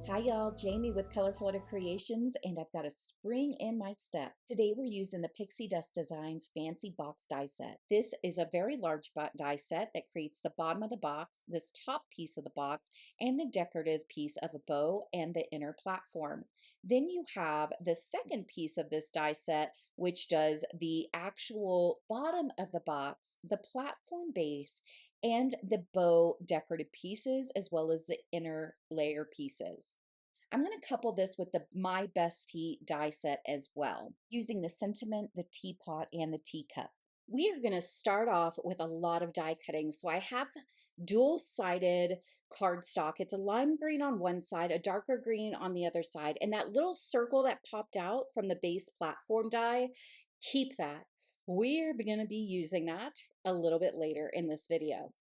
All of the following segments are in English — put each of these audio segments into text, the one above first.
Hi y'all, Jamie with Color Flutter Creations, and I've got a spring in my step. Today we're using the Pixie Dust Designs Fancy Box Die Set. This is a very large die set that creates the bottom of the box, this top piece of the box, and the decorative piece of a bow and the inner platform. Then you have the second piece of this die set, which does the actual bottom of the box, the platform base, and the bow decorative pieces, as well as the inner layer pieces. I'm going to couple this with the My Bestie die set as well, using the sentiment, the teapot, and the teacup. We are going to start off with a lot of die cutting. So I have dual-sided cardstock. It's a lime green on one side, a darker green on the other side, and that little circle that popped out from the base platform die, keep that. We're going to be using that a little bit later in this video.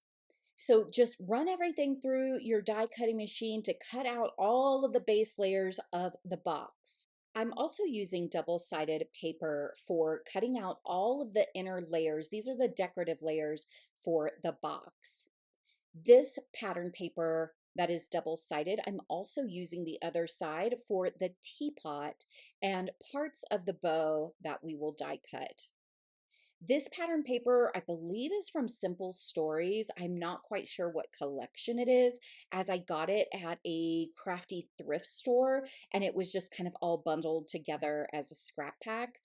So just run everything through your die cutting machine to cut out all of the base layers of the box. I'm also using double-sided paper for cutting out all of the inner layers. These are the decorative layers for the box. This pattern paper that is double-sided, I'm also using the other side for the teapot and parts of the bow that we will die cut. This pattern paper, I believe, is from Simple Stories. I'm not quite sure what collection it is, as I got it at a crafty thrift store, and it was just kind of all bundled together as a scrap pack.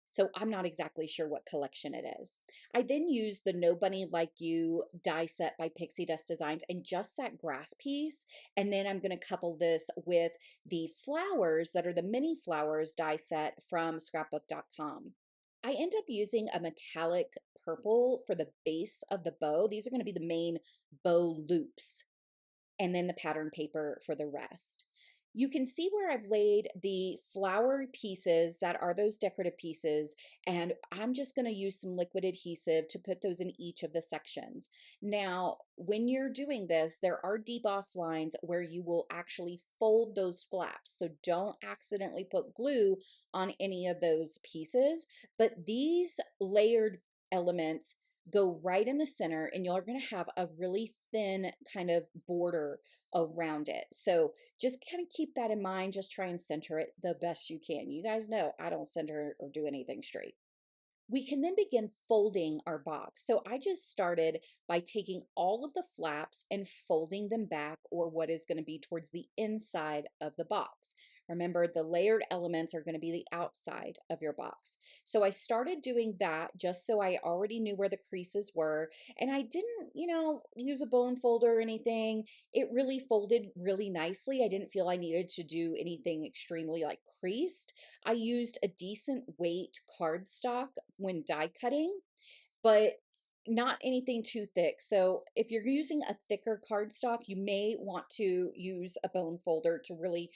So I'm not exactly sure what collection it is. I then used the No Bunny Like You die set by Pixie Dust Designs and just that grass piece. And then I'm going to couple this with the flowers that are the mini flowers die set from scrapbook.com. I end up using a metallic purple for the base of the bow. These are going to be the main bow loops, and then the pattern paper for the rest. You can see where I've laid the flower pieces that are those decorative pieces, and I'm just going to use some liquid adhesive to put those in each of the sections. Now, when you're doing this, there are deboss lines where you will actually fold those flaps, so don't accidentally put glue on any of those pieces, but these layered elements go right in the center, and you're going to have a really thin kind of border around it. So just kind of keep that in mind. Just try and center it the best you can. You guys know I don't center or do anything straight. We can then begin folding our box. So I just started by taking all of the flaps and folding them back, or what is going to be towards the inside of the box. Remember, the layered elements are going to be the outside of your box. So I started doing that just so I already knew where the creases were, and I didn't, use a bone folder or anything. It really folded really nicely. I didn't feel I needed to do anything extremely like creased. I used a decent weight cardstock when die cutting, but not anything too thick. So if you're using a thicker cardstock, you may want to use a bone folder to really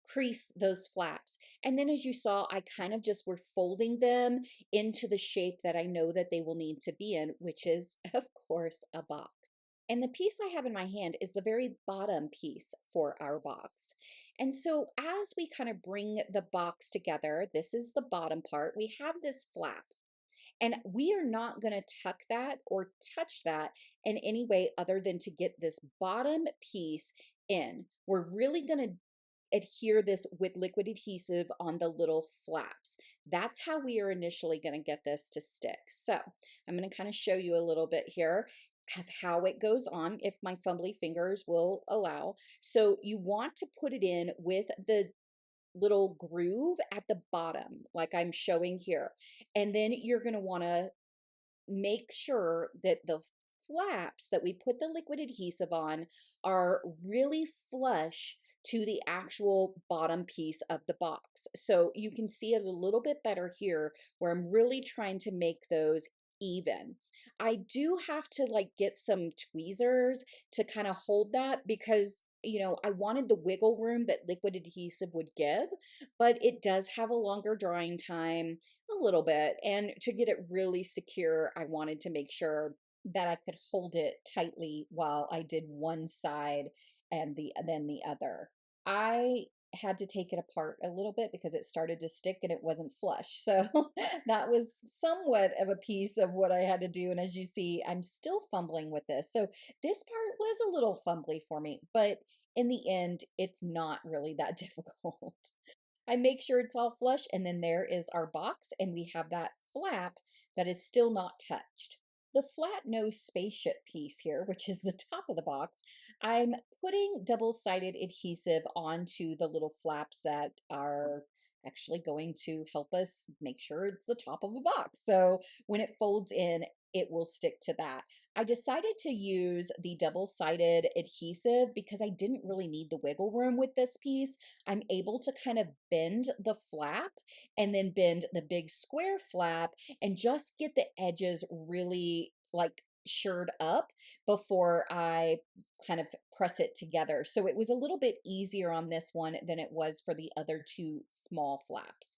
crease those flaps. And then as you saw, I kind of just were folding them into the shape that I know that they will need to be in, which is, of course, a box. And the piece I have in my hand is the very bottom piece for our box. And so as we kind of bring the box together, this is the bottom part, we have this flap. And we are not going to tuck that or touch that in any way other than to get this bottom piece in. We're really going to adhere this with liquid adhesive on the little flaps. That's how we are initially going to get this to stick. So I'm going to kind of show you a little bit here of how it goes on, if my fumbly fingers will allow. So you want to put it in with the little groove at the bottom, like I'm showing here. And then you're going to want to make sure that the flaps that we put the liquid adhesive on are really flush to the actual bottom piece of the box. So you can see it a little bit better here where I'm really trying to make those even. I do have to like get some tweezers to kind of hold that because I wanted the wiggle room that liquid adhesive would give, but it does have a longer drying time, a little bit. And to get it really secure, I wanted to make sure that I could hold it tightly while I did one side and then the other. I had to take it apart a little bit because it started to stick and it wasn't flush. So that was somewhat of a piece of what I had to do. And as you see, I'm still fumbling with this. So this part was a little fumbly for me, but in the end, it's not really that difficult. I make sure it's all flush, and then there is our box, and we have that flap that is still not touched. The flat nose spaceship piece here, which is the top of the box, I'm putting double-sided adhesive onto the little flaps that are actually going to help us make sure it's the top of the box. So when it folds in, it will stick to that. I decided to use the double-sided adhesive because I didn't really need the wiggle room with this piece. I'm able to kind of bend the flap and then bend the big square flap and just get the edges really like shirred up before I kind of press it together. So it was a little bit easier on this one than it was for the other two small flaps.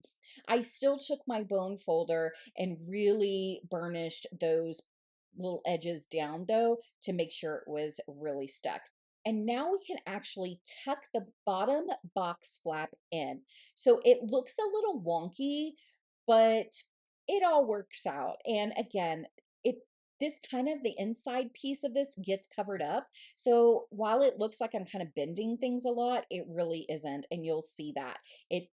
I still took my bone folder and really burnished those little edges down though to make sure it was really stuck. And now we can actually tuck the bottom box flap in. So it looks a little wonky, but it all works out. And again, it this kind of the inside piece of this gets covered up. So while it looks like I'm kind of bending things a lot, it really isn't. And you'll see that. It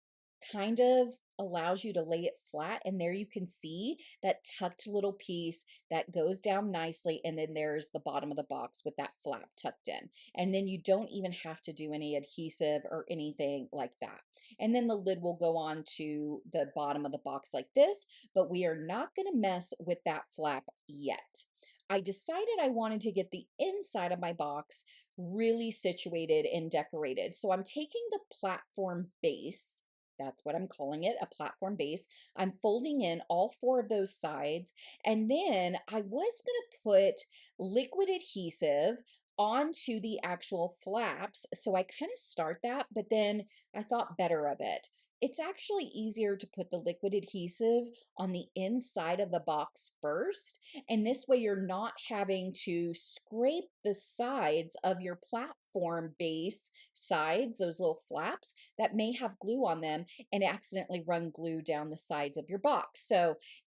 kind of allows you to lay it flat, and there you can see that tucked little piece that goes down nicely, and then there's the bottom of the box with that flap tucked in, and then you don't even have to do any adhesive or anything like that. And then the lid will go on to the bottom of the box like this, but we are not going to mess with that flap yet. I decided I wanted to get the inside of my box really situated and decorated, so I'm taking the platform base, that's what I'm calling it, a platform base. I'm folding in all four of those sides. And then I was going to put liquid adhesive onto the actual flaps. So I kind of start that, but then I thought better of it. It's actually easier to put the liquid adhesive on the inside of the box first. And this way you're not having to scrape the sides of your platform base sides, those little flaps that may have glue on them, and accidentally run glue down the sides of your box. So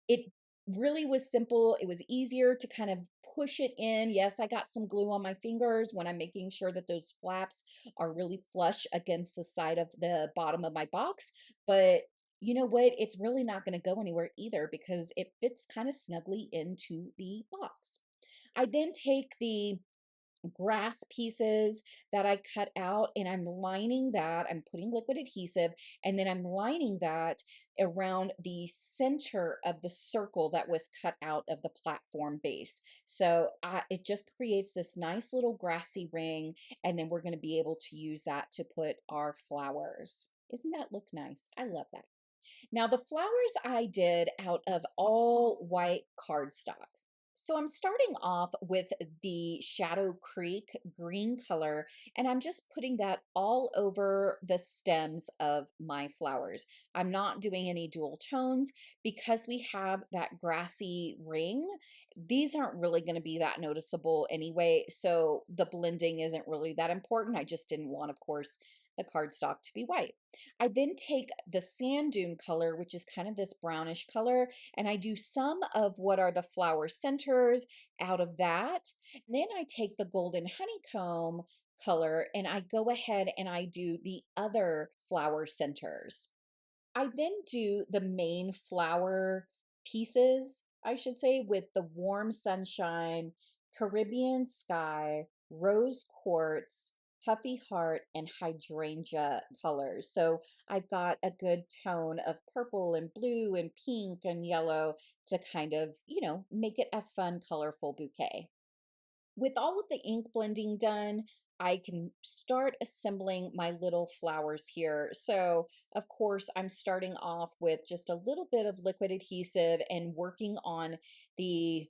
it really was simple. It was easier to kind of push it in. Yes, I got some glue on my fingers when I'm making sure that those flaps are really flush against the side of the bottom of my box. But you know what? It's really not going to go anywhere either because it fits kind of snugly into the box. I then take the grass pieces that I cut out, and I'm lining that. I'm putting liquid adhesive, and then I'm lining that around the center of the circle that was cut out of the platform base. So it just creates this nice little grassy ring, and then we're going to be able to use that to put our flowers. Isn't that look nice? I love that. Now, the flowers I did out of all white cardstock. So I'm starting off with the Shadow Creek green color, and I'm just putting that all over the stems of my flowers. I'm not doing any dual tones because we have that grassy ring. These aren't really going to be that noticeable anyway, so the blending isn't really that important. I just didn't want, of course, the cardstock to be white. I then take the sand dune color, which is kind of this brownish color, and I do some of what are the flower centers out of that. And then I take the golden honeycomb color and I go ahead and I do the other flower centers. I then do the main flower pieces, I should say, with the warm sunshine, Caribbean sky, rose quartz, puffy heart, and hydrangea colors. So I've got a good tone of purple and blue and pink and yellow to kind of, make it a fun, colorful bouquet. With all of the ink blending done, I can start assembling my little flowers here. So, of course, I'm starting off with just a little bit of liquid adhesive and working on the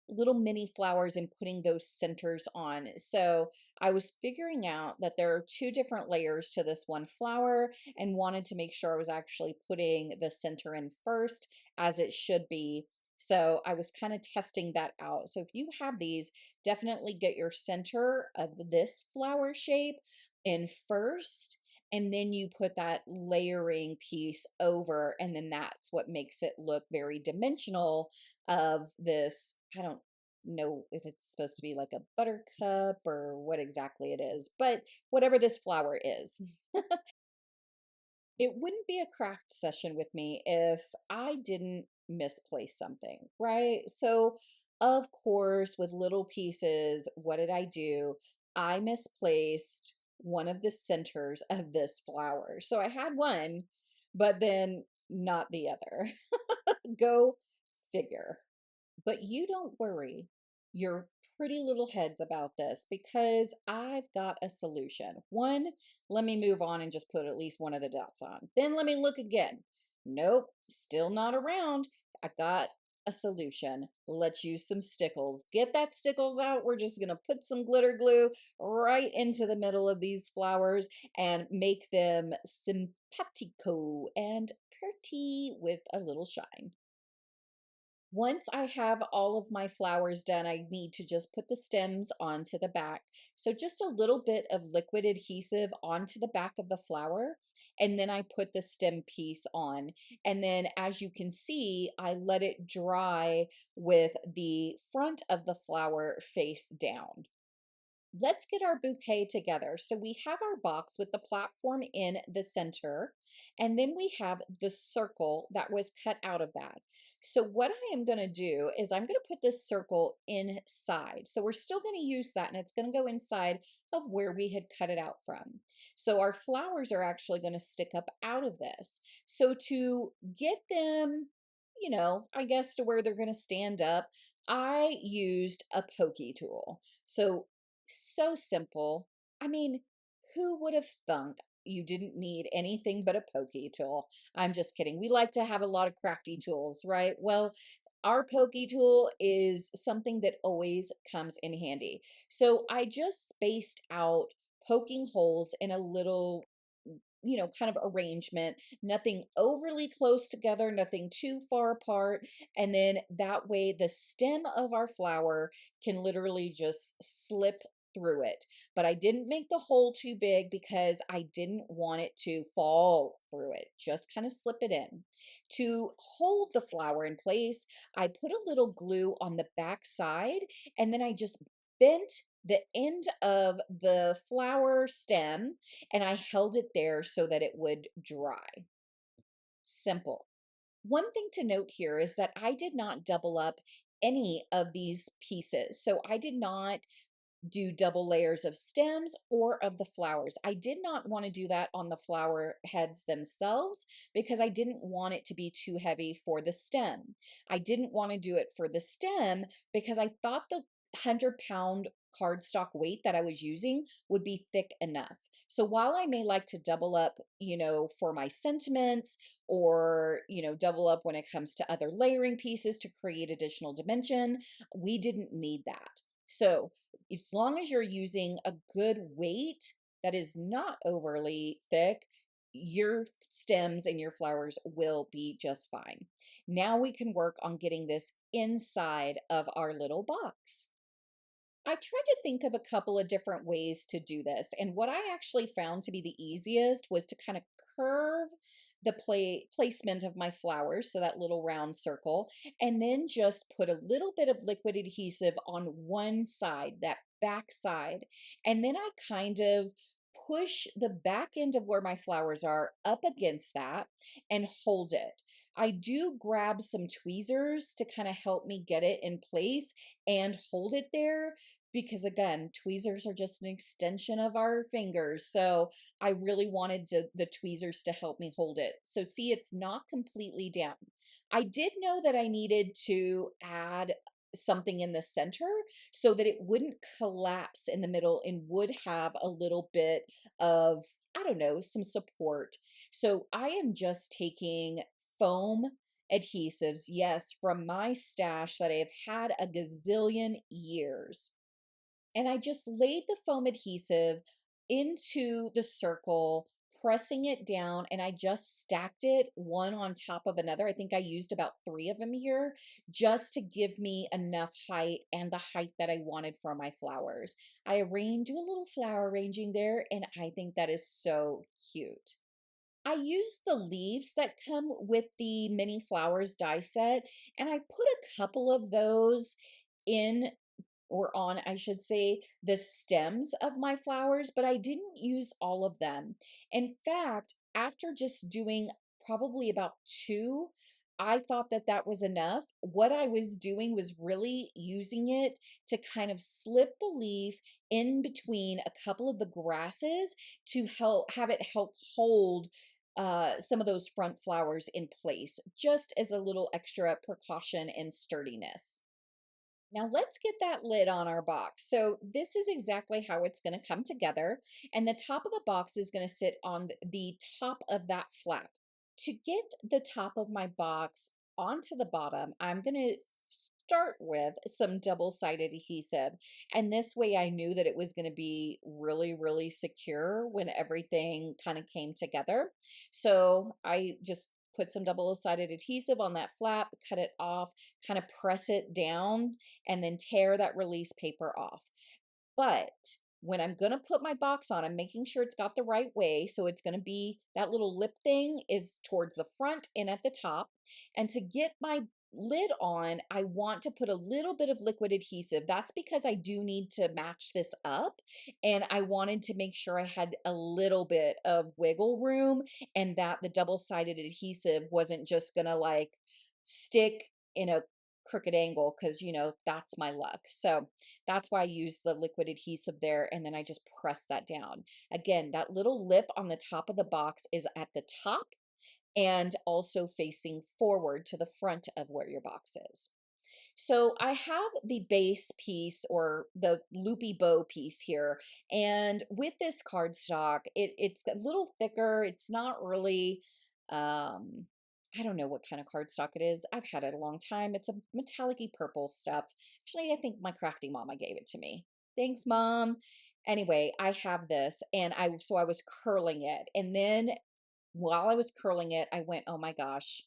little mini flowers and putting those centers on. So I was figuring out that there are two different layers to this one flower and wanted to make sure I was actually putting the center in first as it should be. So I was kind of testing that out. So if you have these, definitely get your center of this flower shape in first, and then you put that layering piece over, and then that's what makes it look very dimensional of this. I don't know if it's supposed to be like a buttercup or what exactly it is, but whatever this flower is. It wouldn't be a craft session with me if I didn't misplace something, right? So, of course, with little pieces, what did I do? I misplaced one of the centers of this flower. So I had one, but then not the other. Go figure. But you don't worry your pretty little heads about this because I've got a solution. One, let me move on and just put at least one of the dots on. Then let me look again. Nope, still not around. I got a solution. Let's use some stickles. Get that stickles out. We're just going to put some glitter glue right into the middle of these flowers and make them simpatico and pretty with a little shine. Once I have all of my flowers done, I need to just put the stems onto the back. So just a little bit of liquid adhesive onto the back of the flower, and then I put the stem piece on. And then as you can see, I let it dry with the front of the flower face down. Let's get our bouquet together. So we have our box with the platform in the center, and then we have the circle that was cut out of that. So what I am going to do is I'm going to put this circle inside. So we're still going to use that, and it's going to go inside of where we had cut it out from. So our flowers are actually going to stick up out of this. So to get them, I guess to where they're going to stand up, I used a pokey tool. So simple. I mean, who would have thunk you didn't need anything but a pokey tool? I'm just kidding. We like to have a lot of crafty tools, right? Well, our pokey tool is something that always comes in handy. So I just spaced out poking holes in a little kind of arrangement, nothing overly close together, nothing too far apart. And then that way the stem of our flower can literally just slip through it. But I didn't make the hole too big because I didn't want it to fall through it. Just kind of slip it in. To hold the flower in place, I put a little glue on the back side, and then I just bent the end of the flower stem and I held it there so that it would dry. Simple. One thing to note here is that I did not double up any of these pieces. So I did not do double layers of stems or of the flowers. I did not want to do that on the flower heads themselves because I didn't want it to be too heavy for the stem. I didn't want to do it for the stem because I thought the 100-pound cardstock weight that I was using would be thick enough. So while I may like to double up, for my sentiments or, double up when it comes to other layering pieces to create additional dimension, we didn't need that. So as long as you're using a good weight that is not overly thick, your stems and your flowers will be just fine. Now we can work on getting this inside of our little box. I tried to think of a couple of different ways to do this, and what I actually found to be the easiest was to kind of curve the placement of my flowers, so that little round circle, and then just put a little bit of liquid adhesive on one side, that back side, and then I kind of push the back end of where my flowers are up against that and hold it. I do grab some tweezers to kind of help me get it in place and hold it there because again, tweezers are just an extension of our fingers. So I really wanted the tweezers to help me hold it. So see, it's not completely down. I did know that I needed to add something in the center so that it wouldn't collapse in the middle and would have a little bit of, I don't know, some support. So I am just taking foam adhesives, yes, from my stash that I have had a gazillion years. And I just laid the foam adhesive into the circle, pressing it down, and I just stacked it one on top of another. I think I used about 3 of them here just to give me enough height and the height that I wanted for my flowers. I do a little flower arranging there, and I think that is so cute. I used the leaves that come with the mini flowers die set, and I put a couple of those in or on, I should say, the stems of my flowers, but I didn't use all of them. In fact, after just doing probably about two, I thought that that was enough. What I was doing was really using it to kind of slip the leaf in between a couple of the grasses to help have it help hold some of those front flowers in place, just as a little extra precaution and sturdiness. Now let's get that lid on our box. So this is exactly how it's going to come together. And the top of the box is going to sit on the top of that flap. To get the top of my box onto the bottom, I'm going to start with some double-sided adhesive. And this way I knew that it was going to be really, really secure when everything kind of came together. So I just put some double-sided adhesive on that flap, cut it off, kind of press it down, and then tear that release paper off. But when I'm going to put my box on, I'm making sure it's got the right way. So it's going to be that little lip thing is towards the front and at the top. And to get my lid on, I want to put a little bit of liquid adhesive. That's because I do need to match this up. And I wanted to make sure I had a little bit of wiggle room and that the double-sided adhesive wasn't just going to like stick in a crooked angle because that's my luck. So that's why I use the liquid adhesive there, and then I just press that down. Again, that little lip on the top of the box is at the top and also facing forward to the front of where your box is. So I have the base piece or the loopy bow piece here. And with this cardstock, it's a little thicker. It's not really, I don't know what kind of cardstock it is. I've had it a long time. It's a metallic-y purple stuff. Actually, I think my crafty mama gave it to me. Thanks, Mom. Anyway, I have this and so I was curling it. And then while I was curling it, I went, oh my gosh,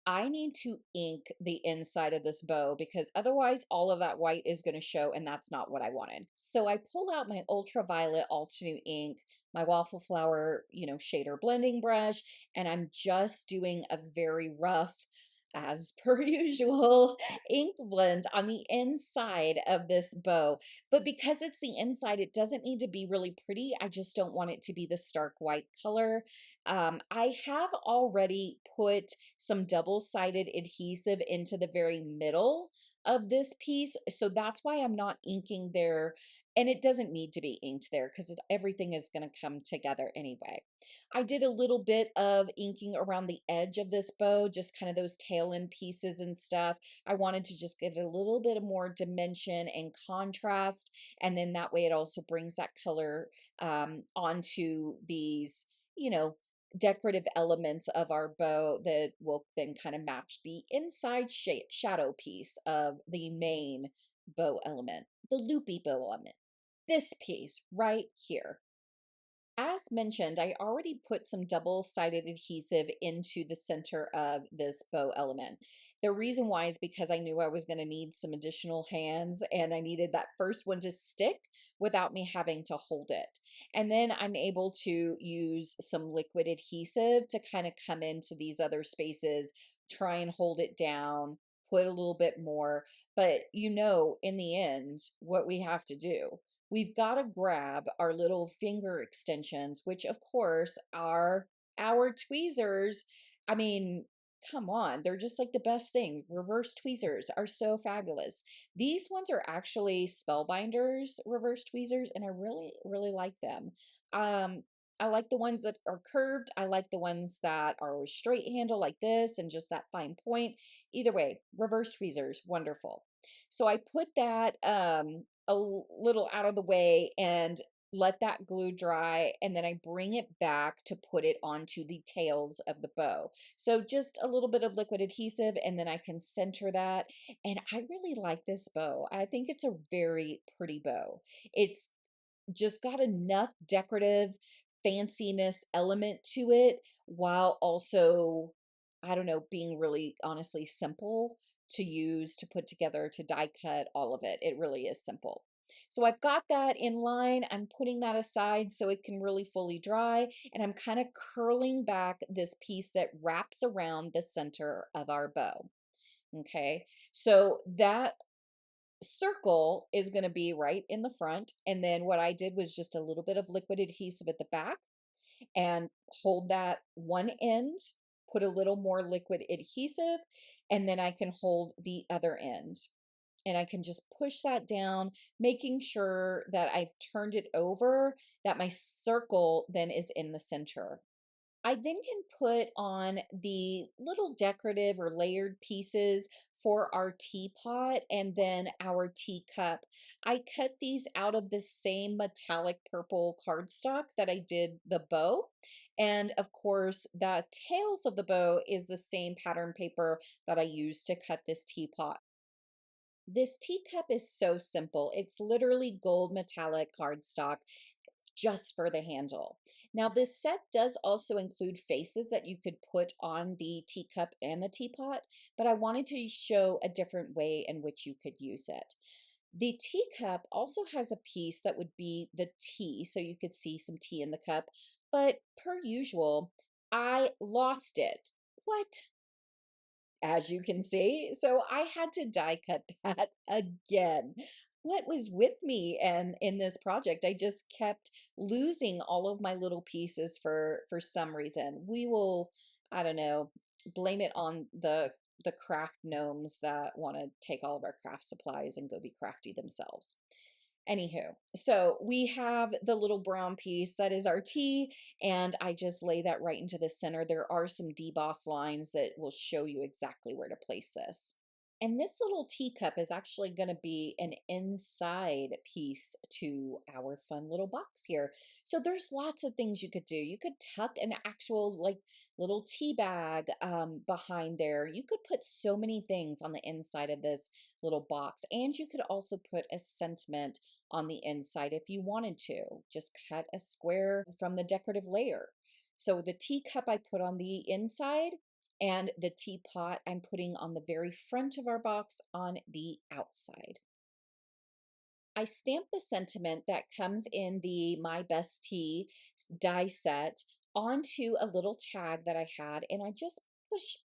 I need to ink the inside of this bow because otherwise all of that white is going to show and that's not what I wanted. So I pulled out my ultraviolet Altenew ink, my waffle flower, shader blending brush, and I'm just doing a very rough, as per usual, ink blend on the inside of this bow. But because it's the inside, it doesn't need to be really pretty. I just don't want it to be the stark white color. I have already put some double-sided adhesive into the very middle of this piece. So that's why I'm not inking there. And it doesn't need to be inked there because everything is going to come together anyway. I did a little bit of inking around the edge of this bow, just kind of those tail end pieces and stuff. I wanted to just give it a little bit of more dimension and contrast. And then that way it also brings that color onto these, you know, decorative elements of our bow that will then kind of match the inside shadow piece of the main bow element, the loopy bow element. This piece right here. As mentioned, I already put some double-sided adhesive into the center of this bow element. The reason why is because I knew I was going to need some additional hands and I needed that first one to stick without me having to hold it. And then I'm able to use some liquid adhesive to kind of come into these other spaces, try and hold it down, put a little bit more. But in the end, what we have to do, we've got to grab our little finger extensions, which of course are our tweezers. I mean, come on, they're just like the best thing. Reverse tweezers are so fabulous. These ones are actually Spellbinders reverse tweezers, and I really, really like them. I like the ones that are curved. I like the ones that are straight handle like this and just that fine point. Either way, reverse tweezers, wonderful. So I put that a little out of the way and let that glue dry, and then I bring it back to put it onto the tails of the bow. So just a little bit of liquid adhesive and then I can center that. And I really like this bow. I think it's a very pretty bow. It's just got enough decorative fanciness element to it while also, I don't know, being really honestly simple to use, to put together, to die cut, all of it. It really is simple. So I've got that in line. I'm putting that aside so it can really fully dry. And I'm kind of curling back this piece that wraps around the center of our bow. Okay, so that circle is going to be right in the front. And then what I did was just a little bit of liquid adhesive at the back and hold that one end, put a little more liquid adhesive, and then I can hold the other end. And I can just push that down, making sure that I've turned it over, that my circle then is in the center. I then can put on the little decorative or layered pieces for our teapot and then our teacup. I cut these out of the same metallic purple cardstock that I did the bow. And of course, the tails of the bow is the same pattern paper that I used to cut this teapot. This teacup is so simple. It's literally gold metallic cardstock just for the handle. Now, this set does also include faces that you could put on the teacup and the teapot, but I wanted to show a different way in which you could use it. The teacup also has a piece that would be the tea, so you could see some tea in the cup, but per usual, I lost it. What? As you can see. So I had to die cut that again. What was with me and in this project? I just kept losing all of my little pieces for some reason. We will, I don't know, blame it on the craft gnomes that want to take all of our craft supplies and go be crafty themselves. Anywho, so we have the little brown piece that is our T, and I just lay that right into the center. There are some deboss lines that will show you exactly where to place this. And this little teacup is actually going to be an inside piece to our fun little box here. So there's lots of things you could do. You could tuck an actual like little tea bag behind there. You could put so many things on the inside of this little box. And you could also put a sentiment on the inside if you wanted to. Just cut a square from the decorative layer. So the teacup I put on the inside, and the teapot I'm putting on the very front of our box on the outside. I stamped the sentiment that comes in the My Best Tea die set onto a little tag that I had, and I just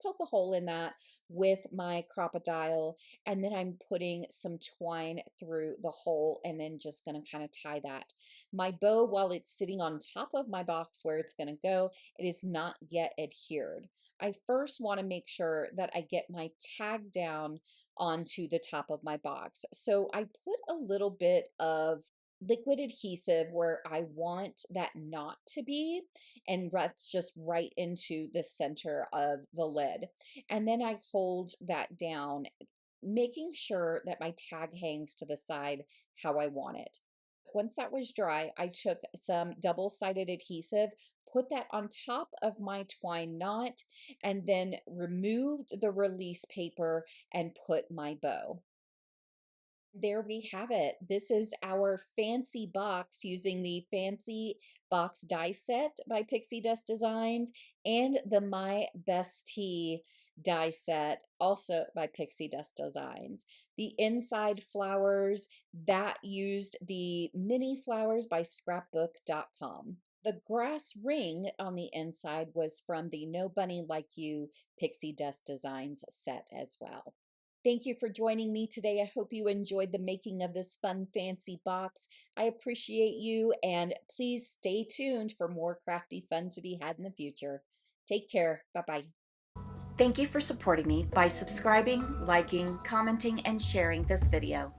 poke a hole in that with my crocodile, and then I'm putting some twine through the hole and then just going to kind of tie that. My bow, while it's sitting on top of my box where it's going to go, it is not yet adhered. I first want to make sure that I get my tag down onto the top of my box. So I put a little bit of liquid adhesive where I want that knot to be, and that's just right into the center of the lid. And then I hold that down, making sure that my tag hangs to the side how I want it. Once that was dry, I took some double-sided adhesive, put that on top of my twine knot, and then removed the release paper and put my bow. There we have it. This is our fancy box using the Fancy Box die set by Pixie Dust Designs and the My Best Tea die set also by Pixie Dust Designs. The inside flowers that used the mini flowers by scrapbook.com. The grass ring on the inside was from the No Bunny Like You Pixie Dust Designs set as well. Thank you for joining me today. I hope you enjoyed the making of this fun, fancy box. I appreciate you, and please stay tuned for more crafty fun to be had in the future. Take care. Bye-bye. Thank you for supporting me by subscribing, liking, commenting, and sharing this video.